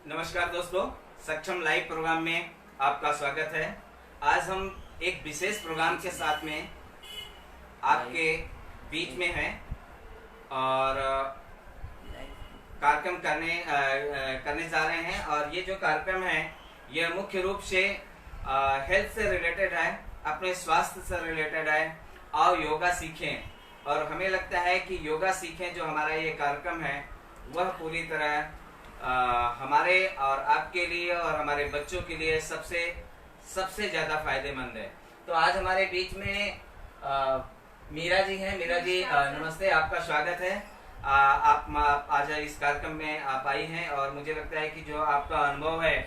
नमस्कार दोस्तों, सक्षम लाइव प्रोग्राम में आपका स्वागत है। आज हम एक विशेष प्रोग्राम के साथ में आपके बीच में हैं और कार्यक्रम करने जा रहे हैं। और ये जो कार्यक्रम है यह मुख्य रूप से हेल्थ से रिलेटेड है, अपने स्वास्थ्य से रिलेटेड है। आओ योगा सीखें। और हमें लगता है कि योगा सीखें जो हमारा ये कार्यक्रम है वह पूरी तरह हमारे और आपके लिए और हमारे बच्चों के लिए सबसे ज़्यादा फायदेमंद है। तो आज हमारे बीच में मीरा जी हैं। मीरा जी नमस्ते, आपका स्वागत है। आप आज इस कार्यक्रम में आप आई हैं और मुझे लगता है कि जो आपका अनुभव है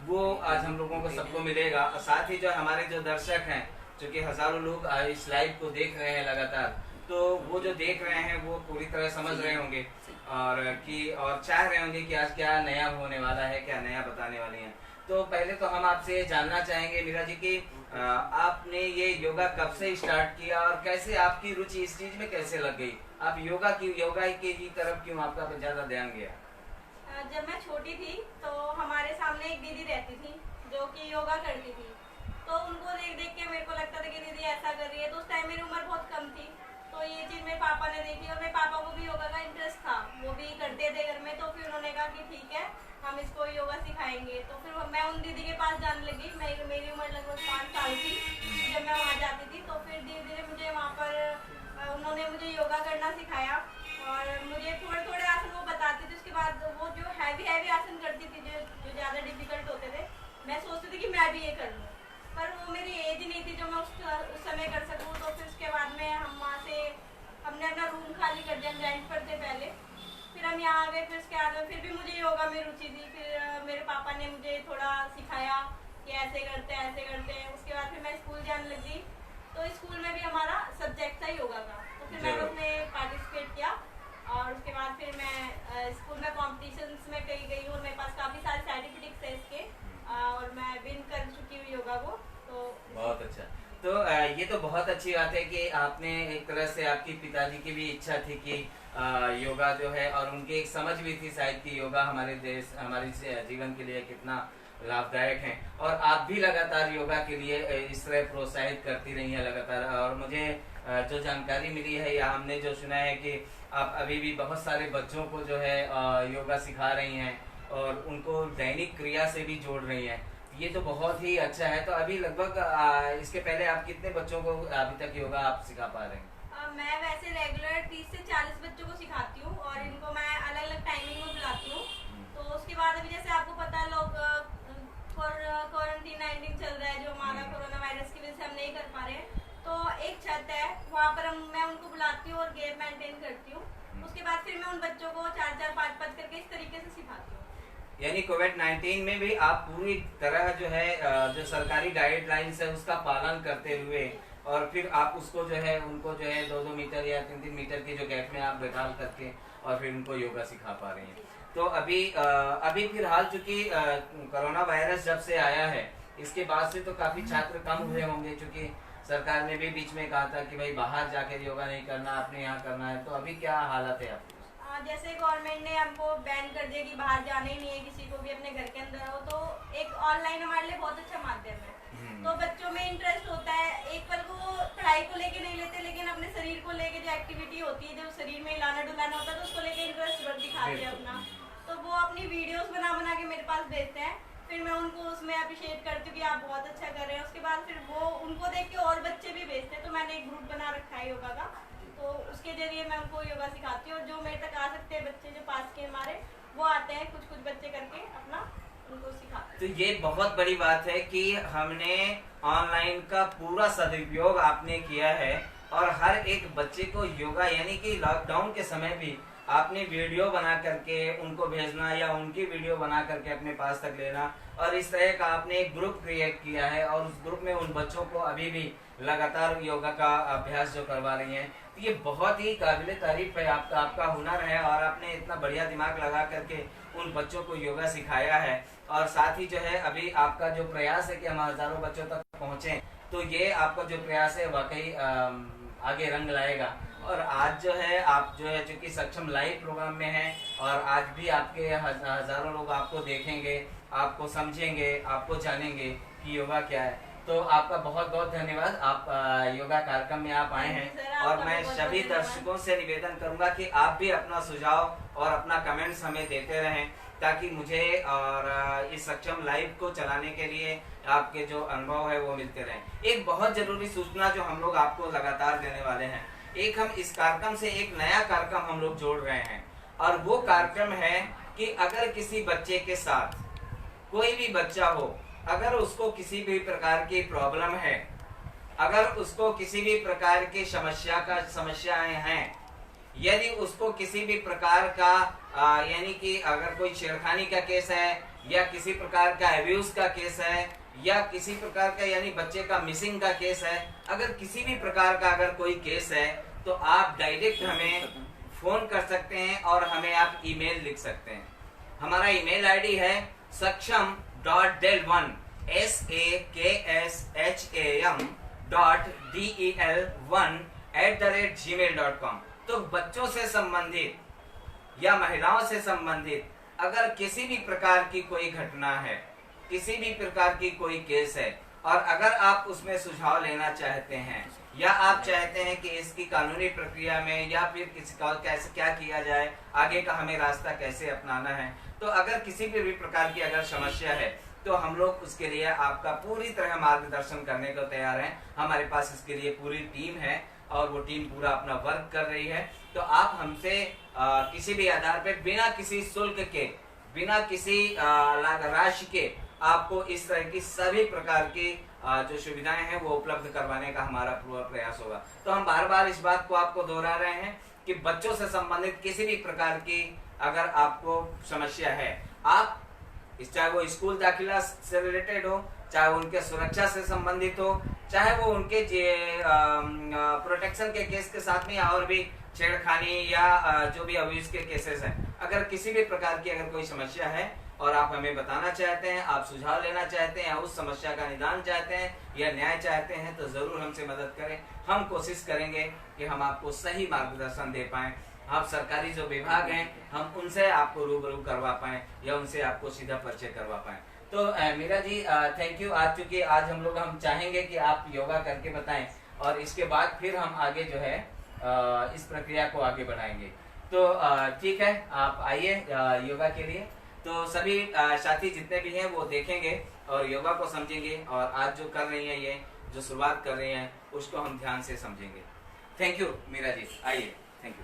वो आज हम लोगों को सबको मिलेगा। और साथ ही जो हमारे जो दर्शक हैं, जो कि हजारों लोग इस लाइव को देख रहे हैं लगातार, तो वो जो देख रहे हैं वो पूरी तरह समझ रहे होंगे और चाह रहे होंगे कि आज क्या नया होने वाला है, क्या नया बताने वाली हैं। तो पहले तो हम आपसे जानना चाहेंगे मीरा जी कि आपने ये योगा कब से स्टार्ट किया और कैसे आपकी रुचि इस चीज में कैसे लग गई? आप योगा की तरफ क्यों आपका ज्यादा ध्यान गया? जब मैं छोटी थी तो हमारे सामने एक दीदी रहती थी जो कि योगा करती थी। तो उनको देख देख के मेरे को लगता था कि दीदी ऐसा कर रही है। तो उस टाइम मेरी उम्र बहुत कम थी, तो ये चीज़ मेरे पापा ने देखी और मेरे पापा को भी योगा का इंटरेस्ट था, वो भी करते थे घर में। तो फिर उन्होंने कहा कि ठीक है, हम इसको योगा सिखाएंगे। तो फिर मैं उन दीदी के पास जाने लगी। मेरी उम्र लगभग 5 साल थी जब मैं वहाँ जाती थी। तो फिर धीरे धीरे मुझे वहाँ पर उन्होंने मुझे योगा करना सिखाया और मुझे थोड़े थोड़े आसन वो बताती थी। उसके बाद वो जो हैवी आसन करती थी जो ज़्यादा डिफिकल्ट होते थे, मैं सोचती थी कि मैं भी ये कर लूँ, पर वो मेरी एज नहीं थी जो मैं उस समय कर सकूँ। तो फिर उसके बाद में हम वहाँ से हमने अपना रूम खाली कर दिया, रेंट पर थे पहले। फिर हम यहाँ आ गए। फिर उसके बाद में फिर भी मुझे योगा में रुचि थी। फिर मेरे पापा ने मुझे थोड़ा सिखाया कि ऐसे करते हैं। उसके बाद फिर मैं स्कूल जाने लगी। तो स्कूल में भी हमारा सब्जेक्ट था योगा का। तो फिर मैंने उसमें पार्टिसिपेट किया और उसके बाद फिर मैं स्कूल में कॉम्पिटिशन्स में गई हूँ और मेरे पास काफ़ी सारे सर्टिफिकेट्स है इसके और मैं विन कर चुकी हूँ योगा को। तो बहुत अच्छा। तो ये तो बहुत अच्छी बात है कि आपने एक तरह से, आपकी पिताजी की भी इच्छा थी कि योगा जो है, और उनकी एक समझ भी थी शायद कि योगा हमारे जीवन के लिए कितना लाभदायक है। और आप भी लगातार योगा के लिए इस तरह प्रोत्साहित करती रही हैं लगातार। और मुझे जो जानकारी मिली है या हमने जो सुना है कि आप अभी भी बहुत सारे बच्चों को जो है योगा सिखा रही हैं और उनको दैनिक क्रिया से भी जोड़ रही हैं। ये तो बहुत ही अच्छा है। तो अभी लगभग इसके पहले आप कितने बच्चों को अभी तक योगा आप सिखा पा रहे हैं? मैं वैसे रेगुलर 30 से 40 बच्चों को सिखाती हूँ और इनको मैं अलग अलग टाइमिंग में बुलाती हूँ। तो उसके बाद अभी जैसे आपको पता है लोग क्वारंटीन चल रहा है जो हमारा कोरोना वायरस की वजह से हम नहीं कर पा रहे हैं। तो एक छत है वहाँ पर मैं उनको बुलाती हूँ और गैप मेंटेन करती हूँ। उसके बाद फिर मैं उन बच्चों को 4-4, 5-5 करके इस तरीके से सिखाती हूँ। यानी कोविड-19 में भी आप पूरी तरह जो है जो सरकारी गाइडलाइंस है उसका पालन करते हुए, और फिर आप उसको जो है उनको जो है 2-2 मीटर या 3-3 मीटर के जो गैप में आप बैठा करके और फिर उनको योगा सिखा पा रही हैं। तो अभी फिलहाल चूंकि कोरोना वायरस जब से आया है इसके बाद से तो काफी छात्र कम हुए होंगे, क्योंकि सरकार ने भी बीच में कहा था कि भाई बाहर जाकर योगा नहीं करना, अपने यहाँ करना है। तो अभी क्या हालत है आपकी? जैसे गवर्नमेंट ने हमको बैन कर दिया कि बाहर जाना ही नहीं है, किसी को भी अपने घर के अंदर हो। तो एक ऑनलाइन हमारे लिए बहुत अच्छा माध्यम है। तो बच्चों में इंटरेस्ट होता है, एक पल को पढ़ाई को लेके नहीं लेते, लेकिन अपने शरीर को लेके जो एक्टिविटी होती है, जो शरीर में हिलाना डुलाना होता है, तो उसको लेके इंटरेस्ट दिखाते हैं अपना। तो वो अपनी वीडियोस बना के मेरे पास भेजते हैं। फिर मैं उनको उसमें अप्रिशिएट करती हूँ कि आप बहुत अच्छा कर रहे हैं। उसके बाद फिर वो उनको देख के और बच्चे भी भेजते हैं। तो मैंने एक ग्रुप बना रखा है योगा का, तो उसके जरिए मैं उनको योगा सिखाती हूँ। और जो मेरे तक आ सकते हैं बच्चे जो पास के हमारे, वो आते हैं कुछ बच्चे करके अपना उनको सिखाते हैं। तो ये बहुत बड़ी बात है कि हमने ऑनलाइन का पूरा सदुपयोग आपने किया है और हर एक बच्चे को योगा, यानी कि लॉकडाउन के समय भी आपने वीडियो बना करके उनको भेजना या उनकी वीडियो बना करके अपने पास तक लेना, और इस तरह का आपने एक ग्रुप क्रिएट किया है और उस ग्रुप में उन बच्चों को अभी भी लगातार योगा का अभ्यास जो करवा रही हैं। तो ये बहुत ही काबिले तारीफ है, आपका हुनर है और आपने इतना बढ़िया दिमाग लगा करके उन बच्चों को योगा सिखाया है। और साथ ही जो है अभी आपका जो प्रयास है कि हम हजारों बच्चों तक पहुँचे, तो ये आपका जो प्रयास है वाकई आगे रंग लाएगा। और आज जो है आप जो है चूंकि सक्षम लाइव प्रोग्राम में हैं और आज भी आपके हजारों लोग आपको देखेंगे, आपको समझेंगे, आपको जानेंगे कि योगा क्या है। तो आपका बहुत बहुत धन्यवाद, आप योगा कार्यक्रम में आप आए हैं। और मैं सभी दर्शकों से निवेदन करूंगा कि आप भी अपना सुझाव और अपना कमेंट्स हमें देते रहें, ताकि मुझे और इस सक्षम लाइव को चलाने के लिए आपके जो अनुभव है वो मिलते रहें। एक बहुत जरूरी सूचना जो हम लोग आपको लगातार देने वाले हैं, एक हम इस कार्यक्रम से एक नया कार्यक्रम हम लोग जोड़ रहे हैं, और वो कार्यक्रम है कि अगर किसी बच्चे के साथ कोई भी बच्चा हो, अगर उसको किसी भी प्रकार की प्रॉब्लम है, अगर उसको किसी भी प्रकार की समस्याएं हैं, यदि उसको किसी भी प्रकार का यानी कि अगर कोई छेड़खानी का केस है, या किसी प्रकार का अब्यूज का केस है, या किसी प्रकार का यानी बच्चे का मिसिंग का केस है, अगर किसी भी प्रकार का अगर कोई केस है, तो आप डायरेक्ट हमें फोन कर सकते हैं और हमें आप ईमेल लिख सकते हैं। हमारा ईमेल आईडी है saksham.del1 saksham.del1@gmail.com। तो बच्चों से संबंधित या महिलाओं से संबंधित अगर किसी भी प्रकार की कोई घटना है, किसी भी प्रकार की कोई केस है, और अगर आप उसमें सुझाव लेना चाहते हैं, या आप चाहते हैं कि इसकी कानूनी प्रक्रिया में या फिर किसी का कैसे क्या किया जाए, आगे का हमें रास्ता कैसे अपनाना है, तो अगर किसी भी प्रकार की अगर समस्या है, तो हम लोग उसके लिए आपका पूरी तरह मार्गदर्शन करने को तैयार हैं। हमारे पास इसके लिए पूरी टीम है और वो टीम पूरा अपना वर्क कर रही है। तो आप हमसे किसी भी आधार पर बिना किसी शुल्क के, बिना किसी राशि के आपको इस तरह की सभी प्रकार की जो सुविधाएं हैं वो उपलब्ध करवाने का हमारा पूरा प्रयास होगा। तो हम बार बार इस बात को आपको दोहरा रहे हैं कि बच्चों से संबंधित किसी भी प्रकार की अगर आपको समस्या है, आप चाहे वो स्कूल दाखिला से रिलेटेड हो, चाहे उनके सुरक्षा से संबंधित हो, चाहे वो उनके प्रोटेक्शन के केस के साथ में और भी छेड़खानी या जो भी अब्यूज के केसेस हैं, अगर किसी भी प्रकार की अगर कोई समस्या है और आप हमें बताना चाहते हैं, आप सुझाव लेना चाहते हैं, उस समस्या का निदान चाहते हैं या न्याय चाहते हैं, तो जरूर हमसे मदद करें। हम कोशिश करेंगे कि हम आपको सही मार्गदर्शन दे पाएं। आप सरकारी जो विभाग हैं, हम उनसे आपको रूबरू करवा पाएं या उनसे आपको सीधा परिचय करवा पाएं। तो मीरा जी थैंक यू। आज चूंकि आज हम चाहेंगे कि आप योगा करके बताएं, और इसके बाद फिर हम आगे जो है इस प्रक्रिया को आगे बढ़ाएंगे। तो ठीक है, आप आइए योगा के लिए। तो सभी साथी जितने भी हैं वो देखेंगे और योगा को समझेंगे, और आज जो कर रही हैं, ये जो शुरुआत कर रही हैं, उसको हम ध्यान से समझेंगे। थैंक यू मीरा जी, आइए। Thank you.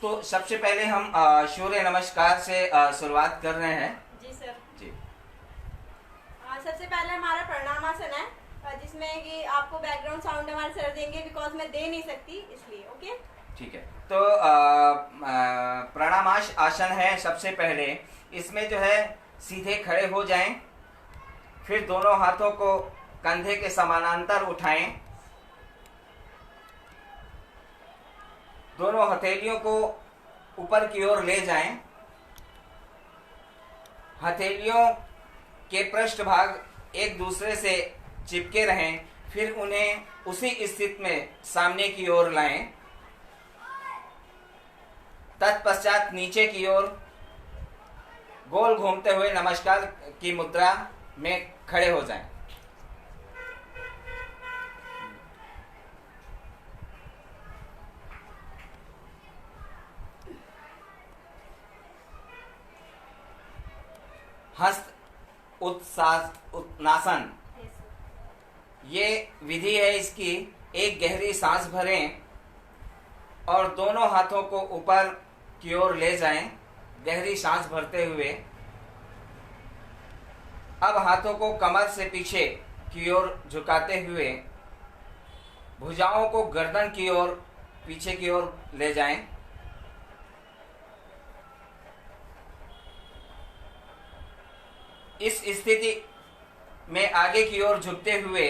तो सबसे पहले हम सूर्य नमस्कार से शुरुआत कर रहे हैं। जी सर। जी। सबसे पहले हमारा प्रणामासन है, जिसमें कि आपको बैकग्राउंड साउंड हमारे सर देंगे, बिकॉज मैं दे नहीं सकती इसलिए। ओके, ठीक है। तो प्रणामाश आसन है। सबसे पहले इसमें जो है सीधे खड़े हो जाएं, फिर दोनों हाथों को कंधे के समानांतर उठाएं, दोनों हथेलियों को ऊपर की ओर ले जाएं, हथेलियों के पृष्ठभाग एक दूसरे से चिपके रहें, फिर उन्हें उसी स्थिति में सामने की ओर लाएं। तत्पश्चात नीचे की ओर गोल घूमते हुए नमस्कार की मुद्रा में खड़े हो जाएं। हस्त उत्नासन, ये विधि है इसकी। एक गहरी सांस भरें और दोनों हाथों को ऊपर की ओर ले जाएं, गहरी सांस भरते हुए। अब हाथों को कमर से पीछे की ओर झुकाते हुए भुजाओं को गर्दन की ओर पीछे की ओर ले जाएं। इस स्थिति में आगे की ओर झुकते हुए,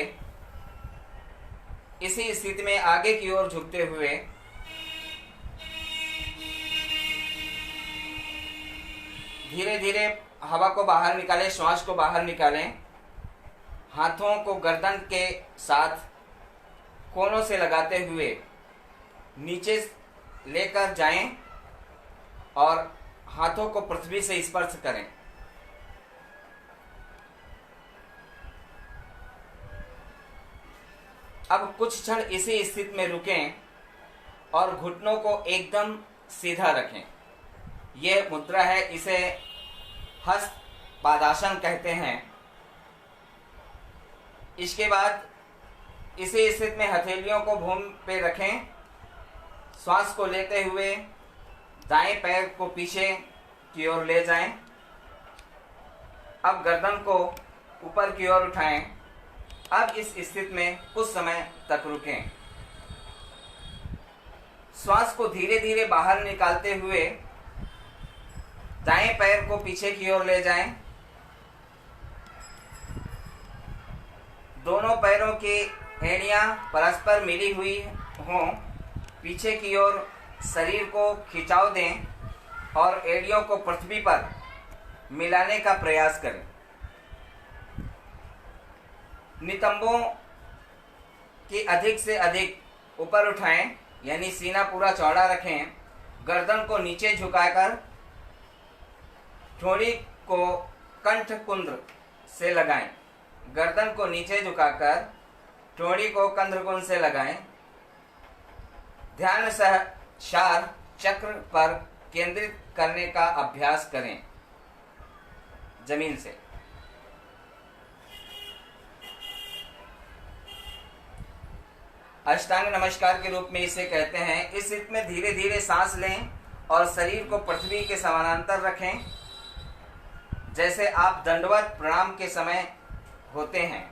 इसी स्थिति में आगे की ओर झुकते हुए धीरे धीरे हवा को बाहर निकालें, श्वास को बाहर निकालें। हाथों को गर्दन के साथ कोनों से लगाते हुए नीचे लेकर जाएं और हाथों को पृथ्वी से स्पर्श करें। अब कुछ क्षण इसी स्थिति में रुकें और घुटनों को एकदम सीधा रखें। यह मुद्रा है, इसे हस्त पादासन कहते हैं। इसके बाद इसी स्थिति में हथेलियों को भूमि पे रखें। श्वास को लेते हुए दाएं पैर को पीछे की ओर ले जाएं। अब गर्दन को ऊपर की ओर उठाएं। अब इस स्थिति में कुछ समय तक रुकें। श्वास को धीरे धीरे बाहर निकालते हुए दाएं पैर को पीछे की ओर ले जाएं। दोनों पैरों की एड़ियां परस्पर मिली हुई हों। पीछे की ओर शरीर को खिंचाव दें और एड़ियों को पृथ्वी पर मिलाने का प्रयास करें। नितंबों की अधिक से अधिक ऊपर उठाएं, यानी सीना पूरा चौड़ा रखें। गर्दन को नीचे झुकाकर ठोड़ी को कंठ कुंद्र से लगाएं। गर्दन को नीचे झुकाकर ठोड़ी को कंधकुंज से लगाएं। ध्यान सहसार चक्र पर केंद्रित करने का अभ्यास करें जमीन से। अष्टांग नमस्कार के रूप में इसे कहते हैं। इस स्थिति में धीरे धीरे सांस लें और शरीर को पृथ्वी के समानांतर रखें, जैसे आप दंडवत प्रणाम के समय होते हैं।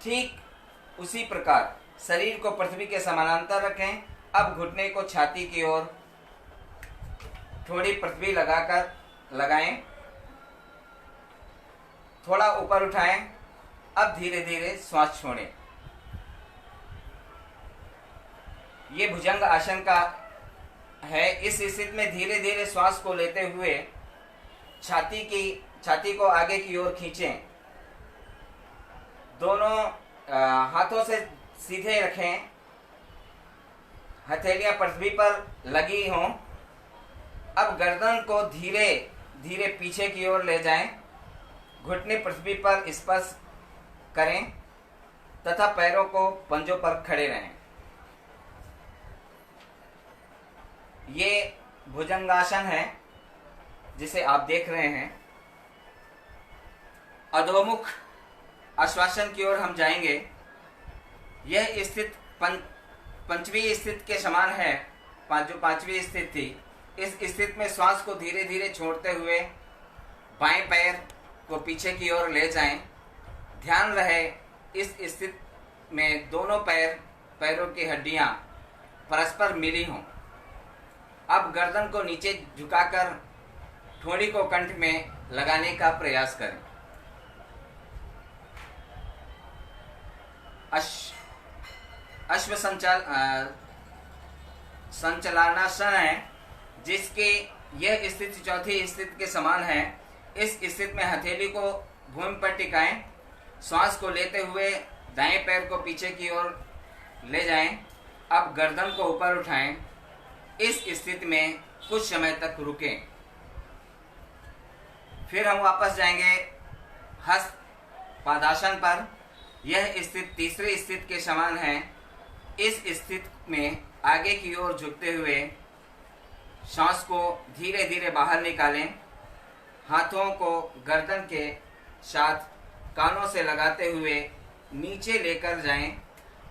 ठीक उसी प्रकार शरीर को पृथ्वी के समानांतर रखें। अब घुटने को छाती की ओर थोड़ी पृथ्वी लगाएं। थोड़ा ऊपर उठाएं। अब धीरे धीरे श्वास छोड़ें। ये भुजंग आसन का है। इस स्थिति में धीरे धीरे श्वास को लेते हुए छाती को आगे की ओर खींचें। दोनों हाथों से सीधे रखें। हथेलियां पृथ्वी पर लगी हों। अब गर्दन को धीरे धीरे पीछे की ओर ले जाएं। घुटने पृथ्वी पर स्पर्श करें तथा पैरों को पंजों पर खड़े रहें। ये भुजंगासन है जिसे आप देख रहे हैं। अधोमुख आश्वासन की ओर हम जाएंगे। यह स्थिति पंचवी स्थिति के समान है, जो पांचवी स्थिति थी। इस स्थिति में श्वास को धीरे धीरे छोड़ते हुए बाएं पैर को पीछे की ओर ले जाएं। ध्यान रहे इस स्थिति में दोनों पैरों की हड्डियां परस्पर मिली हों। अब गर्दन को नीचे झुकाकर ठोड़ी को कंठ में लगाने का प्रयास करें। अश्व संचलनासन है, जिसकी यह स्थिति चौथी स्थिति के समान है। इस स्थिति में हथेली को भूमि पर टिकाएं। श्वास को लेते हुए दाएं पैर को पीछे की ओर ले जाएं। अब गर्दन को ऊपर उठाएं। इस स्थिति में कुछ समय तक रुकें। फिर हम वापस जाएंगे हस्त पादासन पर। यह स्थिति तीसरी स्थिति के समान है। इस स्थिति में आगे की ओर झुकते हुए सांस को धीरे धीरे बाहर निकालें। हाथों को गर्दन के साथ कानों से लगाते हुए नीचे लेकर जाएं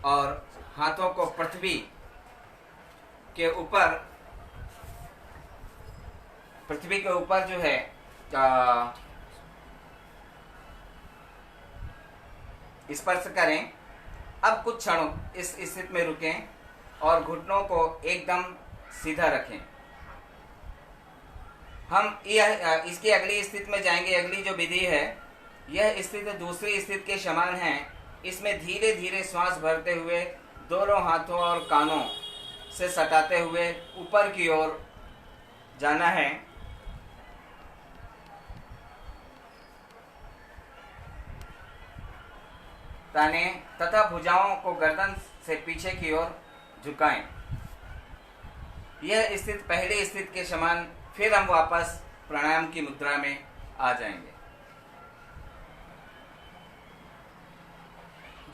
और हाथों को पृथ्वी के ऊपर जो है स्पर्श करें। अब कुछ क्षणों इस स्थिति में रुकें और घुटनों को एकदम सीधा रखें। हम इसकी अगली स्थिति में जाएंगे। अगली जो विधि है, यह स्थिति दूसरी स्थिति के समान है। इसमें धीरे धीरे श्वास भरते हुए दोनों हाथों और कानों से सटाते हुए ऊपर की ओर जाना है। ताने तथा भुजाओं को गर्दन से पीछे की ओर झुकाएं। यह स्थिति पहले स्थिति के समान, फिर हम वापस प्राणायाम की मुद्रा में आ जाएंगे।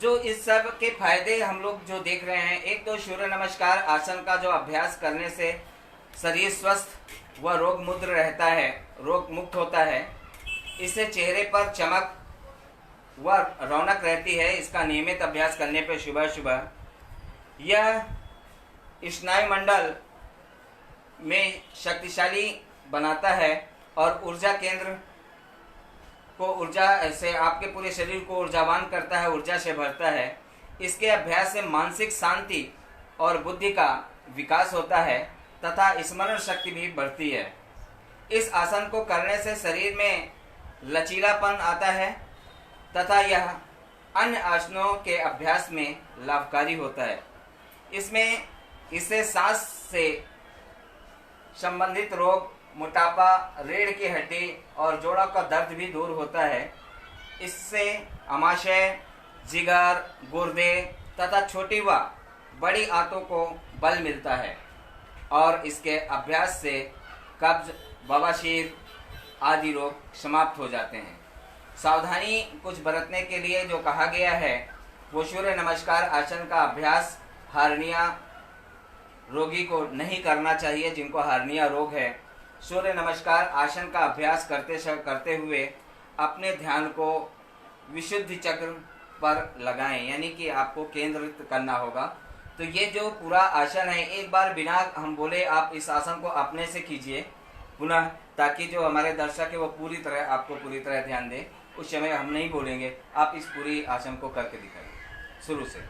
जो इस सब के फायदे हम लोग जो देख रहे हैं, एक तो सूर्य नमस्कार आसन का जो अभ्यास करने से शरीर स्वस्थ व रोग मुक्त रहता है, रोग मुक्त होता है। इससे चेहरे पर चमक व रौनक रहती है। इसका नियमित अभ्यास करने पर सुबह सुबह यह स्नायु मंडल में शक्तिशाली बनाता है और ऊर्जा केंद्र को ऊर्जा से आपके पूरे शरीर को ऊर्जावान करता है, ऊर्जा से भरता है। इसके अभ्यास से मानसिक शांति और बुद्धि का विकास होता है तथा स्मरण शक्ति भी बढ़ती है। इस आसन को करने से शरीर में लचीलापन आता है तथा यह अन्य आसनों के अभ्यास में लाभकारी होता है। इससे सांस से संबंधित रोग, मोटापा, रीढ़ की हड्डी और जोड़ों का दर्द भी दूर होता है। इससे आमाशय, जिगर, गुर्दे तथा छोटी व बड़ी आंतों को बल मिलता है और इसके अभ्यास से कब्ज, बवासीर आदि रोग समाप्त हो जाते हैं। सावधानी कुछ बरतने के लिए जो कहा गया है वो सूर्य नमस्कार आसन का अभ्यास हार्निया रोगी को नहीं करना चाहिए। जिनको हार्निया रोग है, सूर्य नमस्कार आसन का अभ्यास करते हुए अपने ध्यान को विशुद्धि चक्र पर लगाएं, यानी कि आपको केंद्रित करना होगा। तो ये जो पूरा आसन है, एक बार बिना हम बोले आप इस आसन को अपने से कीजिए पुनः, ताकि जो हमारे दर्शक है वो आपको पूरी तरह ध्यान दें। उस समय हम नहीं बोलेंगे, आप इस पूरी आसन को करके दिखाइए शुरू से।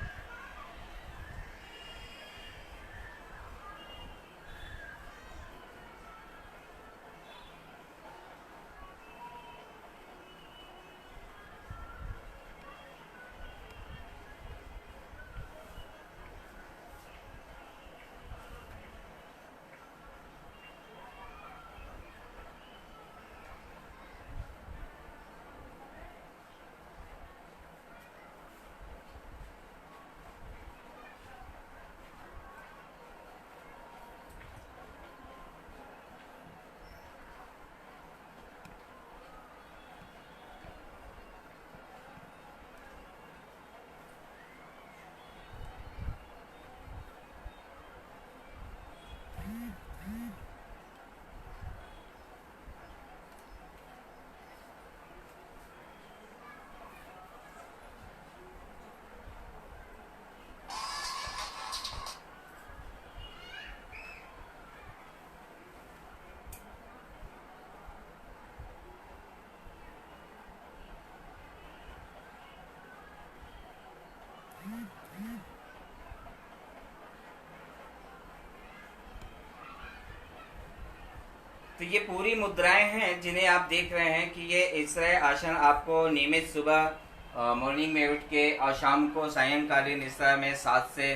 तो ये पूरी मुद्राएं हैं जिन्हें आप देख रहे हैं कि ये इस तरह आसन आपको नियमित सुबह मॉर्निंग में उठ के और शाम को सायंकालीन इस तरह में 7 से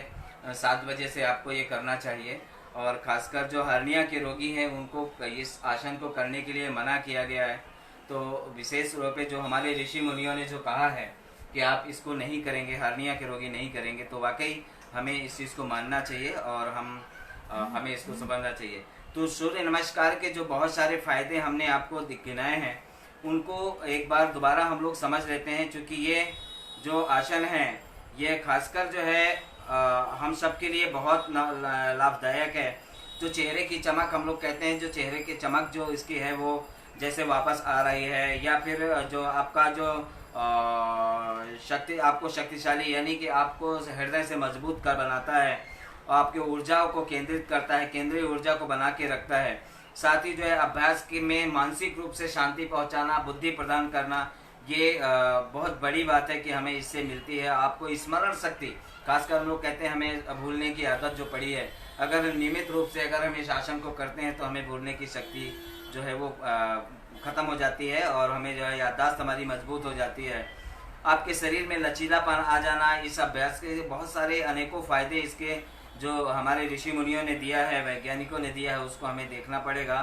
7 बजे से आपको ये करना चाहिए। और खासकर जो हर्निया के रोगी हैं उनको इस आसन को करने के लिए मना किया गया है। तो विशेष रूप से जो हमारे ऋषि मुनियों ने जो कहा है कि आप इसको नहीं करेंगे, हर्निया के रोगी नहीं करेंगे, तो वाकई हमें इस चीज़ को मानना चाहिए और हमें इसको समझना चाहिए। तो सूर्य नमस्कार के जो बहुत सारे फायदे हमने आपको गिनाए हैं उनको एक बार दोबारा हम लोग समझ लेते हैं, क्योंकि ये जो आसन है ये खासकर जो है हम सब के लिए बहुत लाभदायक है। जो चेहरे की चमक हम लोग कहते हैं, जो चेहरे की चमक जो इसकी है वो जैसे वापस आ रही है, या फिर जो आपका जो आपको शक्तिशाली यानी कि आपको हृदय से मजबूत कर बनाता है और आपकी ऊर्जाओं को केंद्रित करता है, केंद्रीय ऊर्जा को बना के रखता है। साथ ही जो है अभ्यास के में मानसिक रूप से शांति पहुंचाना, बुद्धि प्रदान करना, ये बहुत बड़ी बात है कि हमें इससे मिलती है। आपको स्मरण शक्ति, खासकर हम लोग कहते हैं हमें भूलने की आदत जो पड़ी है, अगर नियमित रूप से अगर हम इस आसन को करते हैं तो हमें भूलने की शक्ति जो है वो खत्म हो जाती है और हमें जो है याददाश्त हमारी मजबूत हो जाती है। आपके शरीर में लचीलापन आ जाना, इस अभ्यास के बहुत सारे अनेकों फायदे इसके जो हमारे ऋषि मुनियों ने दिया है, वैज्ञानिकों ने दिया है, उसको हमें देखना पड़ेगा।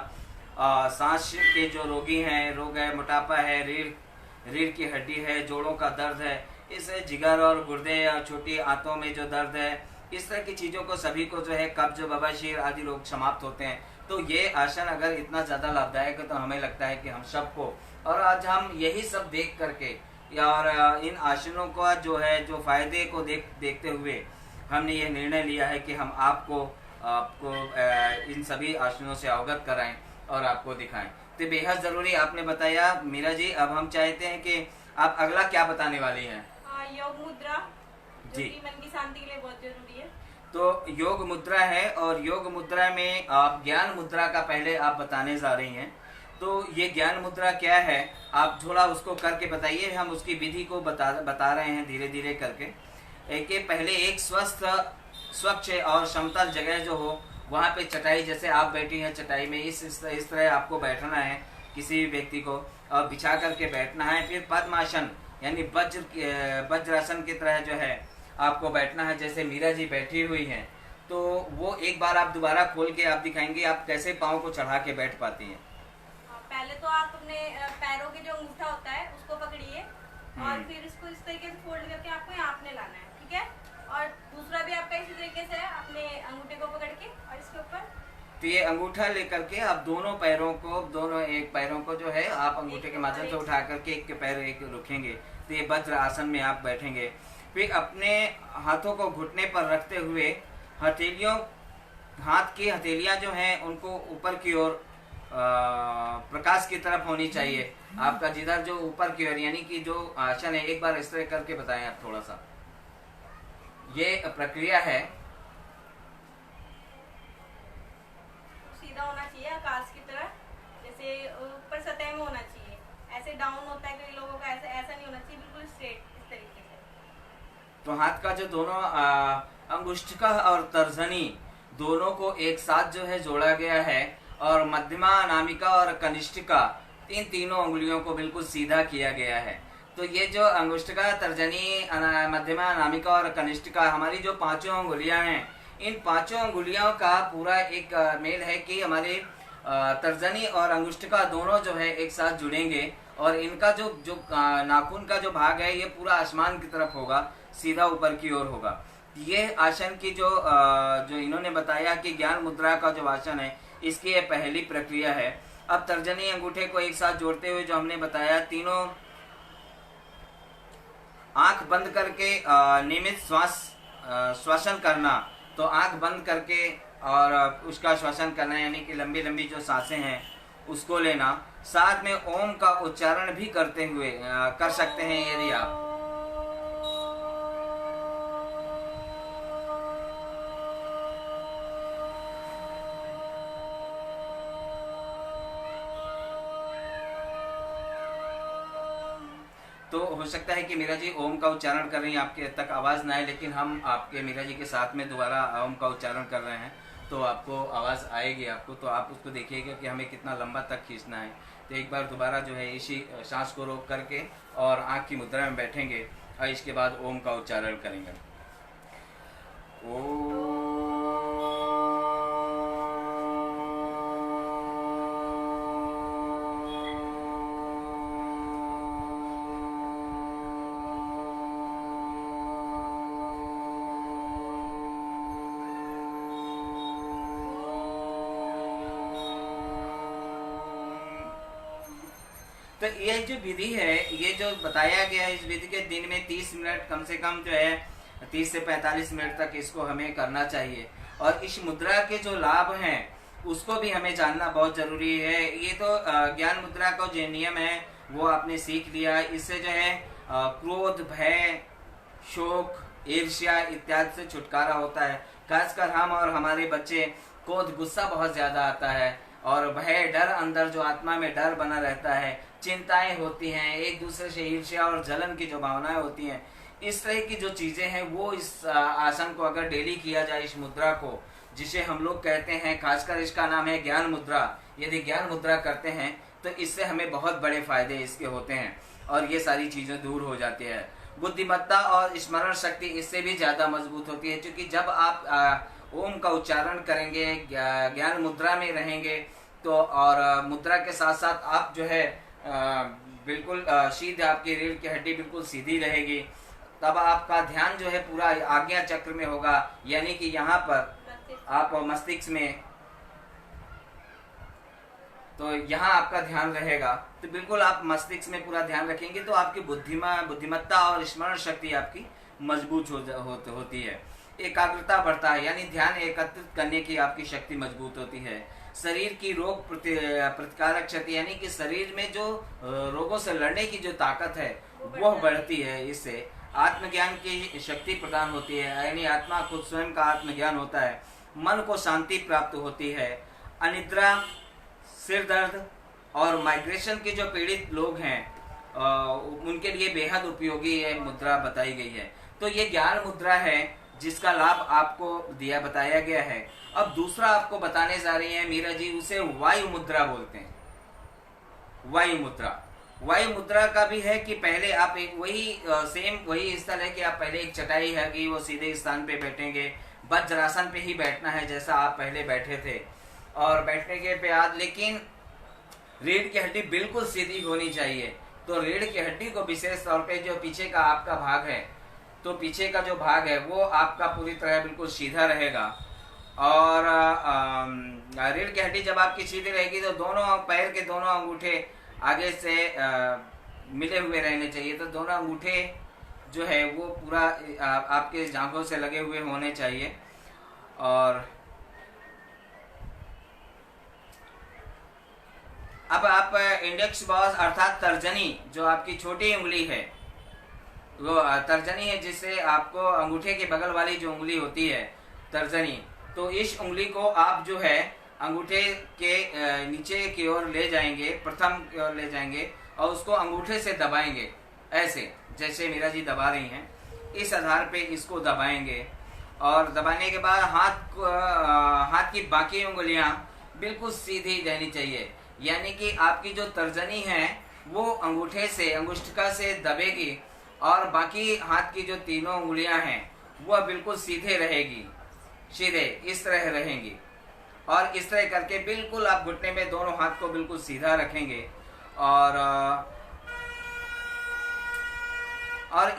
सांस के जो रोगी हैं, रोग है, मोटापा है, रीढ़ की हड्डी है, जोड़ों का दर्द है, इससे जिगर और गुर्दे और छोटी आंतों में जो दर्द है, इस तरह की चीज़ों को सभी को जो है कब्ज, बवासीर आदि रोग समाप्त होते हैं। तो ये आसन अगर इतना ज़्यादा लाभदायक है तो हमें लगता है कि हम सबको, और आज हम यही सब देख करके और इन आसनों का जो है जो फायदे को देखते हुए हमने ये निर्णय लिया है कि हम आपको इन सभी आसनों से अवगत कराएं और आपको दिखाएं। तो बेहद ज़रूरी आपने बताया मीरा जी। अब हम चाहते हैं कि आप अगला क्या बताने वाली हैं? योग मुद्रा, जो जी। कि मन की शांति के लिए बहुत जरूरी है। तो योग मुद्रा है, और योग मुद्रा में आप ज्ञान मुद्रा का पहले आप बताने जा रही हैं। तो ये ज्ञान मुद्रा क्या है, आप थोड़ा उसको करके बताइए। हम उसकी विधि को बता रहे हैं धीरे धीरे करके। कि पहले एक स्वस्थ, स्वच्छ और समतल जगह जो हो, वहाँ पे चटाई, जैसे आप बैठी हैं चटाई में, इस तरह आपको बैठना है किसी व्यक्ति को, और बिछा करके बैठना है। फिर पद्मासन यानी वज्रासन की तरह जो है आपको बैठना है, जैसे मीरा जी बैठी हुई हैं। तो वो एक बार आप दोबारा खोल के आप दिखाएंगे आप कैसे पाँव को चढ़ा के बैठ पाती हैं। पहले तो आप अपने पैरों के जो अंगूठा होता है उसको पकड़िए, और फिर इसको इस तरीके से फोल्ड करके आपको यहाँ अपने लाना है, ठीक है। और दूसरा भी आपका इसी तरीके से है, अपने अंगूठे को पकड़ के और इसके ऊपर। तो ये अंगूठा लेकर के आप दोनों पैरों को, एक पैरों को जो है आप अंगूठे के माध्यम से उठा करके एक के पैर एक रखेंगे। तो ये वज्र आसन में आप बैठेंगे। फिर अपने हाथों को घुटने पर रखते हुए हाथ की हथेलियां जो हैं उनको ऊपर की ओर प्रकाश की तरफ होनी चाहिए। आपका जिधर जो ऊपर की ओर, यानी कि जो आसन है, एक बार इस तरह करके बताएं आप थोड़ा सा। ये प्रक्रिया है। सीधा होना चाहिए आकाश की तरह, जैसे ऊपर सतह में होना चाहिए। ऐसे डाउन होता है कई लोगों का, ऐसा नहीं होना चाहिए, बिल्कुल स्ट्रेट इस तरीके से। तो हाथ का जो दोनों अंगुष्ठिका और तर्जनी दोनों को एक साथ जो है जोड़ा गया है, और मध्यमा, अनामिका और कनिष्ठिका, इन तीनों उंगलियों को बिल्कुल सीधा किया गया है। तो ये जो अंगुष्ठिका, तर्जनी, मध्यमा, अनामिका और कनिष्ठिका, हमारी जो पांचों उंगलियां हैं, इन पांचों उंगलियों का पूरा एक मेल है कि हमारे तर्जनी और अंगुष्ठिका दोनों जो है एक साथ जुड़ेंगे, और इनका जो नाखून का जो भाग है ये पूरा आसमान की तरफ होगा, सीधा ऊपर की ओर होगा। ये आसन की जो इन्होंने बताया कि ज्ञान मुद्रा का जो आसन है, इसकी ये पहली प्रक्रिया है। अब तर्जनी अंगूठे को एक साथ जोड़ते हुए जो हमने बताया, तीनों आंख बंद करके नियमित श्वासन करना। तो आंख बंद करके और उसका श्वासन करना, यानी कि लंबी लंबी जो सांसें हैं उसको लेना। साथ में ओम का उच्चारण भी करते हुए कर सकते हैं यदि आप। तो हो सकता है कि मीरा जी ओम का उच्चारण कर रही हैं, आपके तक आवाज़ ना आए, लेकिन हम आपके मीरा जी के साथ में दोबारा ओम का उच्चारण कर रहे हैं, तो आपको आवाज़ आएगी आपको। तो आप उसको देखिएगा कि हमें कितना लंबा तक खींचना है। तो एक बार दोबारा जो है इसी सांस को रोक करके और आँख की मुद्रा में बैठेंगे, और इसके बाद ओम का उच्चारण करेंगे। ओम। तो ये जो विधि है, ये जो बताया गया है, इस विधि के दिन में 30 मिनट कम से कम जो है 30 से 45 मिनट तक इसको हमें करना चाहिए। और इस मुद्रा के जो लाभ हैं उसको भी हमें जानना बहुत जरूरी है। ये तो ज्ञान मुद्रा का जो नियम है वो आपने सीख लिया। इससे जो है क्रोध, भय, शोक, ईर्ष्या इत्यादि से छुटकारा होता है। खासकर हम और हमारे बच्चे, क्रोध, गुस्सा बहुत ज्यादा आता है, और भय, डर, अंदर जो आत्मा में डर बना रहता है, चिंताएं होती हैं, एक दूसरे से ईर्ष्या और जलन की जो भावनाएं होती हैं, इस तरह की जो चीजें हैं वो इस आसन को अगर डेली किया जाए, इस मुद्रा को जिसे हम लोग कहते हैं, खासकर इसका नाम है ज्ञान मुद्रा, यदि ज्ञान मुद्रा करते हैं तो इससे हमें बहुत बड़े फायदे इसके होते हैं, और ये सारी चीजें दूर हो जाती है। बुद्धिमत्ता और स्मरण शक्ति इससे भी ज्यादा मजबूत होती है, क्योंकि जब आप ओम का उच्चारण करेंगे, ज्ञान मुद्रा में रहेंगे, तो और मुद्रा के साथ साथ आप जो है बिल्कुल सीधे, आपकी रीढ़ की हड्डी बिल्कुल सीधी रहेगी, तब आपका ध्यान जो है पूरा आज्ञा चक्र में होगा, यानी कि यहाँ पर आप मस्तिष्क में, तो यहाँ आपका ध्यान रहेगा। तो बिल्कुल आप मस्तिष्क में पूरा ध्यान रखेंगे तो आपकी बुद्धिमत्ता और स्मरण शक्ति आपकी मजबूत होती है। एकाग्रता बढ़ता है, यानी ध्यान एकत्रित करने की आपकी शक्ति मजबूत होती है। शरीर की रोग प्रतिकारक शक्ति, यानी कि शरीर में जो रोगों से लड़ने की जो ताकत है वह बढ़ती है। इससे आत्मज्ञान की शक्ति प्रदान होती है, यानी आत्मा खुद स्वयं का आत्मज्ञान होता है। मन को शांति प्राप्त होती है। अनिद्रा, सिर दर्द और माइग्रेशन के जो पीड़ित लोग हैं उनके लिए बेहद उपयोगी ये मुद्रा बताई गई है। तो ये ज्ञान मुद्रा है जिसका लाभ आपको बताया गया है। अब दूसरा आपको बताने जा रही है मीरा जी, उसे वायु मुद्रा बोलते हैं। वायु मुद्रा, वायु मुद्रा का भी है कि पहले आप एक वही स्थल है कि आप पहले एक चटाई है कि वो सीधे स्थान पे बैठेंगे, वज्रासन पे ही बैठना है जैसा आप पहले बैठे थे। और बैठने के बाद लेकिन रीढ़ की हड्डी बिल्कुल सीधी होनी चाहिए। तो रीढ़ की हड्डी को विशेष तौर पे जो पीछे का आपका भाग है, तो पीछे का जो भाग है वो आपका पूरी तरह बिल्कुल सीधा रहेगा। और रीढ़ की हड्डी जब आपकी सीधी रहेगी तो दोनों पैर के दोनों अंगूठे आगे से मिले हुए रहने चाहिए। तो दोनों अंगूठे जो है वो पूरा आपके जांघों से लगे हुए होने चाहिए। और अब आप इंडेक्स बॉस अर्थात तर्जनी, जो आपकी छोटी उंगली है वो तर्जनी है, जिससे आपको अंगूठे के बगल वाली जो उंगली होती है तर्जनी, तो इस उंगली को आप जो है अंगूठे के नीचे की ओर ले जाएंगे, प्रथम की ओर ले जाएंगे और उसको अंगूठे से दबाएंगे, ऐसे जैसे मीरा जी दबा रही हैं। इस आधार पे इसको दबाएंगे और दबाने के बाद हाथ की बाकी उंगलियां बिल्कुल सीधी रहनी चाहिए, यानी कि आपकी जो तर्जनी है वो अंगूठे से, अंगुष्ठिका से दबेगी और बाकी हाथ की जो तीनों उंगलियां हैं वह बिल्कुल सीधे रहेगी, सीधे इस तरह रहेंगी। और इस तरह करके बिल्कुल आप घुटने में दोनों हाथ को बिल्कुल सीधा रखेंगे। और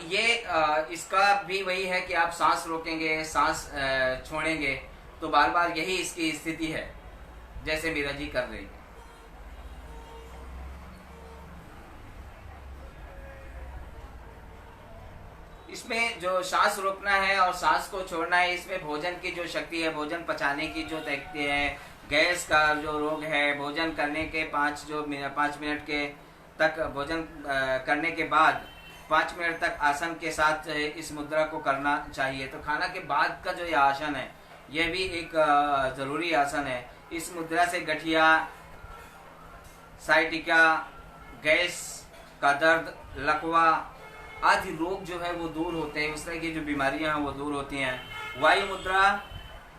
ये इसका भी वही है कि आप सांस रोकेंगे, सांस छोड़ेंगे, तो बार बार यही इसकी स्थिति है जैसे मीरा जी कर रही है। इसमें जो सांस रोकना है और सांस को छोड़ना है, इसमें भोजन की जो शक्ति है, भोजन पचाने की जो शक्ति है, गैस का जो रोग है, भोजन करने के 5 मिनट के तक भोजन करने के बाद 5 मिनट तक आसन के साथ इस मुद्रा को करना चाहिए। तो खाना के बाद का जो ये आसन है यह भी एक जरूरी आसन है। इस मुद्रा से गठिया, साइटिका, गैस का दर्द, लकवा आदि रोग जो है वो दूर होते हैं। उस तरह की जो बीमारियां हैं वो दूर होती हैं। वायु मुद्रा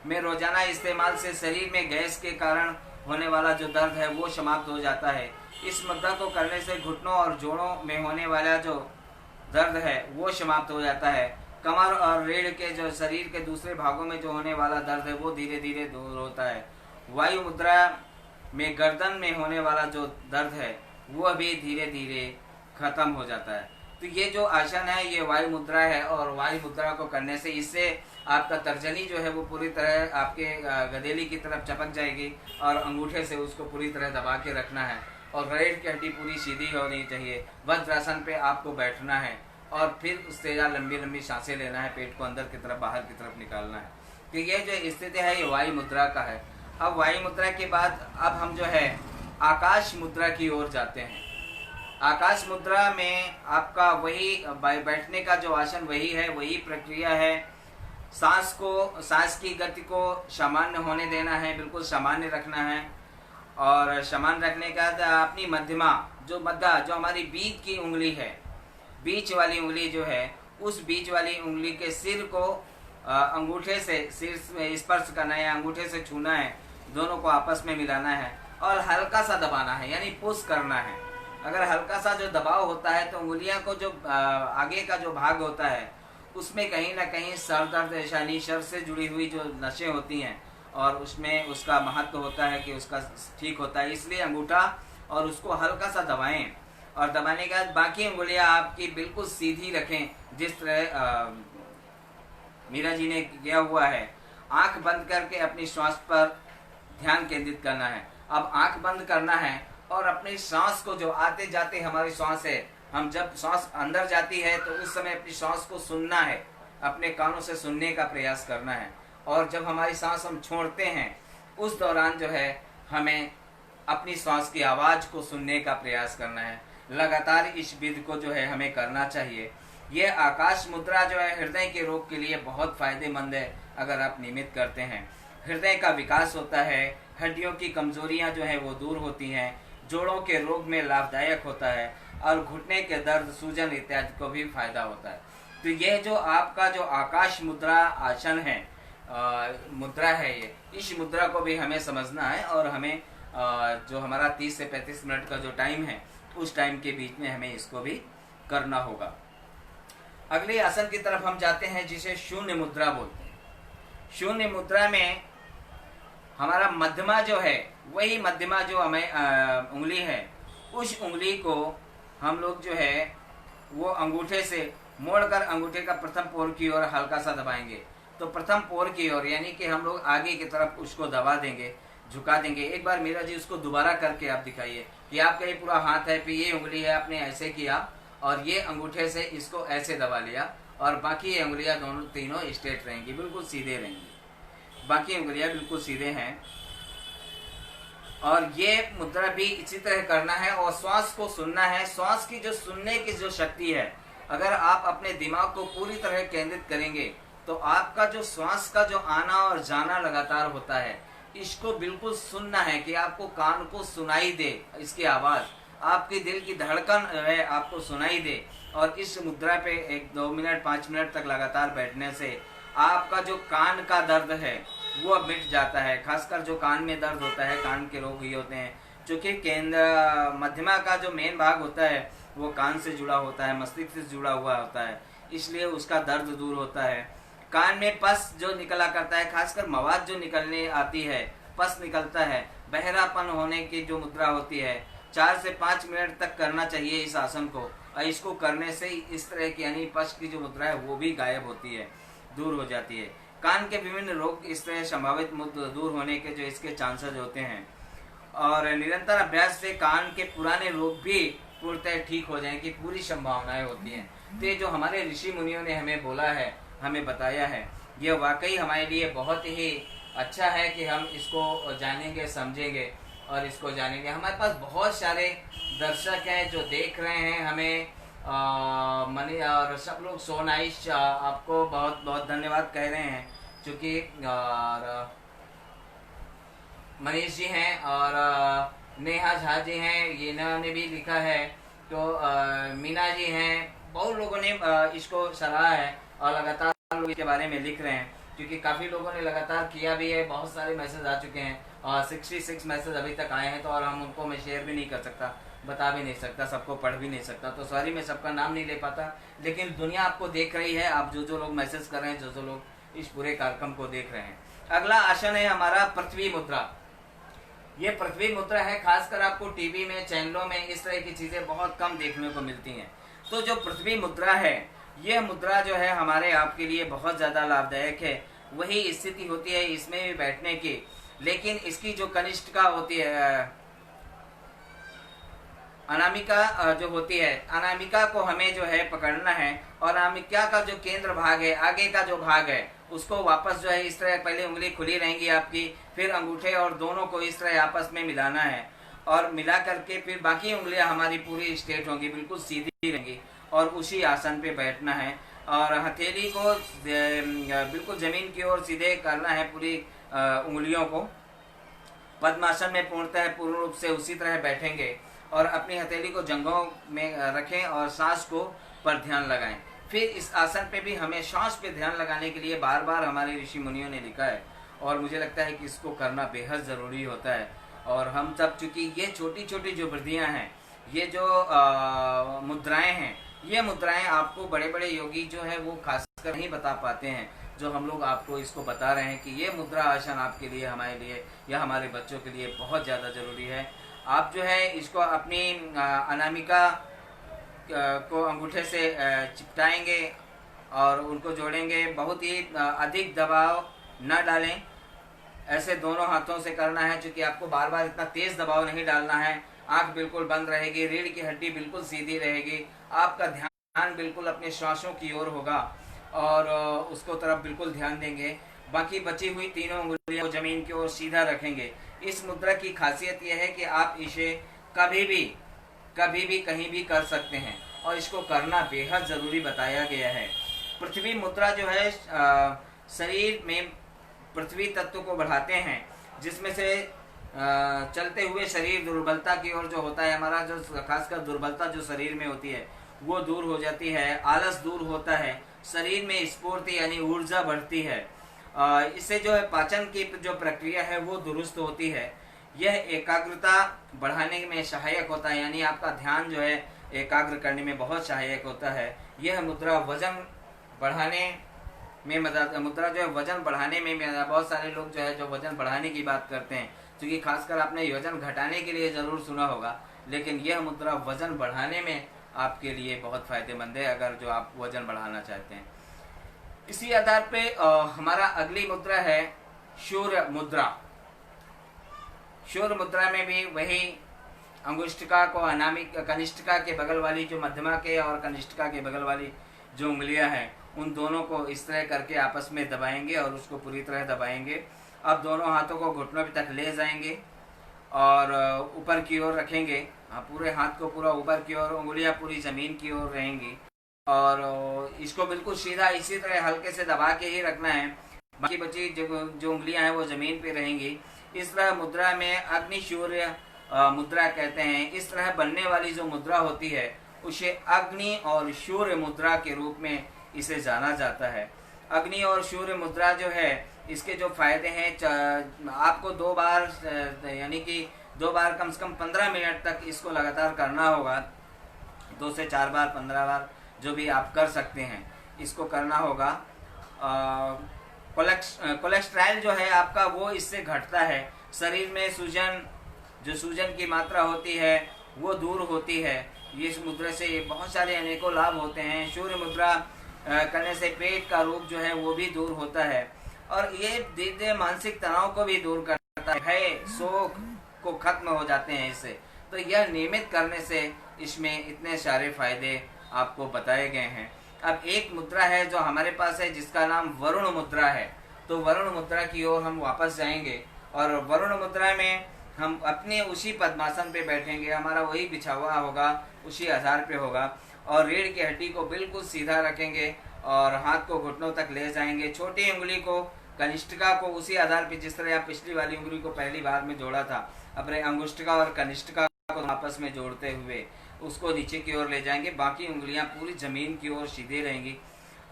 में रोजाना इस्तेमाल से शरीर में गैस के कारण होने वाला जो दर्द है वो समाप्त हो जाता है। इस मुद्रा को करने से घुटनों और जोड़ों में होने वाला जो दर्द है वो समाप्त हो जाता है। कमर और रीढ़ के जो शरीर के दूसरे भागों में जो होने वाला दर्द है वो धीरे धीरे दूर होता है। वायु मुद्रा में गर्दन में होने वाला जो दर्द है वह भी धीरे धीरे खत्म हो जाता है। तो ये जो आसन है ये वायु मुद्रा है और वायु मुद्रा को करने से इससे आपका तर्जनी जो है वो पूरी तरह आपके गदेली की तरफ चपक जाएगी और अंगूठे से उसको पूरी तरह दबा के रखना है और रीढ़ की हड्डी पूरी सीधी होनी चाहिए। वज्रासन पे आपको बैठना है और फिर उससे लंबी लंबी सांसें लेना है, पेट को अंदर की तरफ बाहर की तरफ निकालना है। तो ये जो स्थिति है ये वायु मुद्रा का है। अब वायु मुद्रा के बाद अब हम जो है आकाश मुद्रा की ओर जाते हैं। आकाश मुद्रा में आपका वही बैठने का जो आसन वही है, वही प्रक्रिया है। सांस की गति को सामान्य होने देना है, बिल्कुल सामान्य रखना है। और सामान्य रखने का अपनी मध्यमा जो हमारी बीच की उंगली है, बीच वाली उंगली जो है, उस बीच वाली उंगली के सिर को अंगूठे से सिर में स्पर्श करना है, अंगूठे से छूना है, दोनों को आपस में मिलाना है और हल्का सा दबाना है, यानी पुश करना है। अगर हल्का सा जो दबाव होता है तो उंगलियां को जो आगे का जो भाग होता है उसमें कहीं ना कहीं सर दर्द, यानी सर से जुड़ी हुई जो नसें होती हैं और उसमें उसका महत्व होता है कि उसका ठीक होता है। इसलिए अंगूठा और उसको हल्का सा दबाएं और दबाने के बाद बाकी उंगलियां आपकी बिल्कुल सीधी रखें, जिस तरह मीरा जी ने किया हुआ है। आंख बंद करके अपनी श्वास पर ध्यान केंद्रित करना है। अब आंख बंद करना है और अपनी सांस को, जो आते जाते हमारी सांस है, हम जब सांस अंदर जाती है तो उस समय अपनी सांस को सुनना है, अपने कानों से सुनने का प्रयास करना है। और जब हमारी सांस हम छोड़ते हैं उस दौरान जो है हमें अपनी सांस की आवाज को सुनने का प्रयास करना है। लगातार इस विधि को जो है हमें करना चाहिए। ये आकाश मुद्रा जो है हृदय के रोग के लिए बहुत फायदेमंद है। अगर आप नियमित करते हैं, हृदय का विकास होता है, हड्डियों की कमजोरियां जो है वो दूर होती हैं, जोड़ों के रोग में लाभदायक होता है और घुटने के दर्द, सूजन इत्यादि को भी फायदा होता है। तो ये जो आपका जो आकाश मुद्रा आसन है, मुद्रा है, ये इस मुद्रा को भी हमें समझना है और हमें जो हमारा 30 से 35 मिनट का जो टाइम है उस टाइम के बीच में हमें इसको भी करना होगा। अगले आसन की तरफ हम जाते हैं जिसे शून्य मुद्रा बोलते हैं। शून्य मुद्रा में हमारा मध्यमा जो है, वही मध्यमा जो हमें उंगली है, उस उंगली को हम लोग जो है वो अंगूठे से मोड़कर अंगूठे का प्रथम पोर की ओर हल्का सा दबाएंगे। तो प्रथम पोर की ओर यानी कि हम लोग आगे की तरफ उसको दबा देंगे, झुका देंगे। एक बार मीरा जी उसको दोबारा करके आप दिखाइए कि आपका ये पूरा हाथ है, फिर ये उंगली है, आपने ऐसे किया और ये अंगूठे से इसको ऐसे दबा लिया और बाकी ये उंगलियां दोनों तीनों स्ट्रेट रहेंगी, बिल्कुल सीधे रहेंगी। बाकी उंगलियां बिल्कुल सीधे हैं और ये मुद्रा भी इसी तरह करना है और श्वास को सुनना है। श्वास की जो सुनने की जो शक्ति है, अगर आप अपने दिमाग को पूरी तरह केंद्रित करेंगे तो आपका जो श्वास का जो आना और जाना लगातार होता है, इसको बिल्कुल सुनना है कि आपको कान को सुनाई दे, इसकी आवाज, आपके दिल की धड़कन है आपको सुनाई दे। और इस मुद्रा पे 1-2 मिनट 5 मिनट तक लगातार बैठने से आपका जो कान का दर्द है वो मिट जाता है। खासकर जो कान में दर्द होता है, कान के रोग ही होते हैं, क्योंकि केंद्र मध्यमा का जो मेन भाग होता है वो कान से जुड़ा होता है, मस्तिष्क से जुड़ा हुआ होता है, इसलिए उसका दर्द दूर होता है। कान में पस जो निकला करता है, खासकर मवाद जो निकलने आती है, पस निकलता है, बहरापन होने की जो मुद्रा होती है, 4 से 5 मिनट तक करना चाहिए इस आसन को। और इसको करने से इस तरह की यानी पस की जो मुद्रा है वो भी गायब होती है, दूर हो जाती है। कान के विभिन्न रोग इस तरह संभावित दूर होने के जो इसके चांसेस होते हैं और निरंतर अभ्यास से कान के पुराने रोग भी पूर्णतः ठीक हो जाए की पूरी संभावनाएं होती हैं। तो ये जो हमारे ऋषि मुनियों ने हमें बोला है, हमें बताया है, यह वाकई हमारे लिए बहुत ही अच्छा है कि हम इसको जानेंगे, समझेंगे और इसको जानेंगे। हमारे पास बहुत सारे दर्शक हैं जो देख रहे हैं हमें, मनी और सब लोग सो नाइस, आपको बहुत बहुत धन्यवाद कह रहे हैं, क्योंकि मनीष जी हैं और नेहा झा जी हैं, ये इन्होंने भी लिखा है, तो मीना जी हैं, बहुत लोगों ने इसको सराहा है और लगातार लोग इसके बारे में लिख रहे हैं, क्योंकि काफ़ी लोगों ने लगातार किया भी है। बहुत सारे मैसेज आ चुके हैं और 66 मैसेज अभी तक आए हैं, तो और हम उनको मैं शेयर भी नहीं कर सकता, बता भी नहीं सकता, सबको पढ़ भी नहीं सकता, तो सॉरी मैं सबका नाम नहीं ले पाता। लेकिन दुनिया आपको देख रही है, आप जो लोग मैसेज कर रहे हैं, जो लोग इस पूरे कार्यक्रम को देख रहे हैं। अगला आसन है हमारा पृथ्वी मुद्रा। ये पृथ्वी मुद्रा है, खासकर आपको टीवी में, चैनलों में इस तरह की चीज़ें बहुत कम देखने को मिलती हैं। तो जो पृथ्वी मुद्रा है, यह मुद्रा जो है हमारे आपके लिए बहुत ज़्यादा लाभदायक है। वही स्थिति होती है इसमें भी बैठने की, लेकिन इसकी जो कनिष्ठिका होती है, अनामिका जो होती है, अनामिका को हमें जो है पकड़ना है और अनामिका का जो केंद्र भाग है, आगे का जो भाग है, उसको वापस जो है इस तरह, पहले उंगली खुली रहेंगी आपकी, फिर अंगूठे और दोनों को इस तरह आपस में मिलाना है और मिला करके फिर बाकी उंगलियां हमारी पूरी स्ट्रेट होंगी, बिल्कुल सीधी रहेंगी और उसी आसन पे बैठना है और हथेली को बिल्कुल जमीन की ओर सीधे करना है, पूरी उंगलियों को। पद्मासन में पूर्णतः पूर्ण रूप से उसी तरह बैठेंगे और अपनी हथेली को जंघों में रखें और सांस को पर ध्यान लगाएं। फिर इस आसन पे भी हमें सांस पे ध्यान लगाने के लिए बार बार हमारे ऋषि मुनियों ने लिखा है और मुझे लगता है कि इसको करना बेहद ज़रूरी होता है। और हम सब, चूँकि ये छोटी छोटी जो वृद्धियाँ हैं, ये जो मुद्राएं हैं, ये मुद्राएं आपको बड़े बड़े योगी जो है वो खासकर नहीं बता पाते हैं। जो हम लोग आपको इसको बता रहे हैं कि ये मुद्रा आसन आपके लिए, हमारे लिए या हमारे बच्चों के लिए बहुत ज़्यादा ज़रूरी है। आप जो है इसको अपनी अनामिका को अंगूठे से चिपटाएंगे और उनको जोड़ेंगे। बहुत ही अधिक दबाव न डालें, ऐसे दोनों हाथों से करना है, क्योंकि आपको बार बार इतना तेज दबाव नहीं डालना है। आंख बिल्कुल बंद रहेगी, रीढ़ की हड्डी बिल्कुल सीधी रहेगी, आपका ध्यान बिल्कुल अपने श्वासों की ओर होगा और उसको तरफ बिल्कुल ध्यान देंगे। बाकी बची हुई तीनों उंगलियों को जमीन की ओर सीधा रखेंगे। इस मुद्रा की खासियत यह है कि आप इसे कभी भी कहीं भी कर सकते हैं और इसको करना बेहद ज़रूरी बताया गया है। पृथ्वी मुद्रा जो है शरीर में पृथ्वी तत्व को बढ़ाते हैं, जिसमें से चलते हुए शरीर दुर्बलता की ओर जो होता है, हमारा जो खासकर दुर्बलता जो शरीर में होती है वो दूर हो जाती है, आलस दूर होता है, शरीर में स्फूर्ति यानी ऊर्जा बढ़ती है। इससे जो है पाचन की जो प्रक्रिया है वो दुरुस्त होती है। यह एकाग्रता बढ़ाने में सहायक होता है, यानी आपका ध्यान जो है एकाग्र करने में बहुत सहायक होता है। यह मुद्रा वजन बढ़ाने में मदद, मुद्रा जो है वजन बढ़ाने में बहुत सारे लोग जो है जो वजन बढ़ाने की बात करते हैं, क्योंकि खासकर आपने वजन घटाने के लिए ज़रूर सुना होगा, लेकिन यह मुद्रा वजन बढ़ाने में आपके लिए बहुत फायदेमंद है, अगर जो आप वजन बढ़ाना चाहते हैं। इसी आधार पे हमारा अगली मुद्रा है शूर्य मुद्रा। शूर्य मुद्रा में भी वही अंगुष्टिका को अनामिका, कनिष्ठिका के बगल वाली जो मध्यमा के और कनिष्ठिका के बगल वाली जो उंगलियां हैं, उन दोनों को इस तरह करके आपस में दबाएंगे और उसको पूरी तरह दबाएंगे। अब दोनों हाथों को घुटनों तक ले जाएंगे और ऊपर की ओर रखेंगे। पूरे हाथ को पूरा ऊपर की ओर, उंगलियां पूरी जमीन की ओर रहेंगी और इसको बिल्कुल सीधा इसी तरह हल्के से दबा के ही रखना है। बाकी बची जो उंगलियां हैं वो जमीन पे रहेंगी। इस तरह मुद्रा में अग्नि शूर्य मुद्रा कहते हैं। इस तरह बनने वाली जो मुद्रा होती है उसे अग्नि और शूर्य मुद्रा के रूप में इसे जाना जाता है। अग्नि और सूर्य मुद्रा जो है, इसके जो फायदे हैं, आपको 2 बार यानी कि 2 बार कम से कम 15 मिनट तक इसको लगातार करना होगा। 2 से 4 बार, 15 बार जो भी आप कर सकते हैं, इसको करना होगा। कोलेस्ट्रॉल जो है आपका वो इससे घटता है। शरीर में सूजन की मात्रा होती है वो दूर होती है। ये इस मुद्रा से बहुत सारे अनेकों लाभ होते हैं। सूर्य मुद्रा करने से पेट का रोग जो है वो भी दूर होता है और ये धीरे धीरे मानसिक तनाव को भी दूर करता है, भय शोक को खत्म हो जाते हैं इससे। तो यह नियमित करने से इसमें इतने सारे फायदे आपको बताए गए हैं। अब एक मुद्रा है जो हमारे पास है जिसका नाम वरुण मुद्रा है। तो वरुण मुद्रा की ओर हम वापस जाएंगे और वरुण मुद्रा में हम अपने उसी पद्मासन पे बैठेंगे। हमारा वही बिछा हुआ होगा, उसी आधार पे होगा और रीढ़ की हड्डी को बिल्कुल सीधा रखेंगे और हाथ को घुटनों तक ले जाएंगे। छोटी उंगली को, कनिष्ठिका को उसी आधार पे जिस तरह आप पिछली वाली उंगली को पहली बार में जोड़ा था, अपने अंगुष्टिका और कनिष्ठिका को आपस में जोड़ते हुए उसको नीचे की ओर ले जाएंगे। बाकी उंगलियां पूरी जमीन की ओर सीधी रहेंगी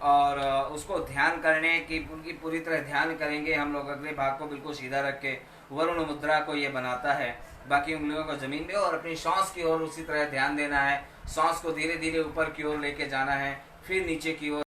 और उसको ध्यान करने की पूरी तरह ध्यान करेंगे हम लोग। अगले भाग को बिल्कुल सीधा रख के वरुण मुद्रा को ये बनाता है। बाकी उंगलियों को जमीन में और अपनी सांस की ओर उसी तरह ध्यान देना है। सांस को धीरे धीरे ऊपर की ओर लेके जाना है, फिर नीचे की ओर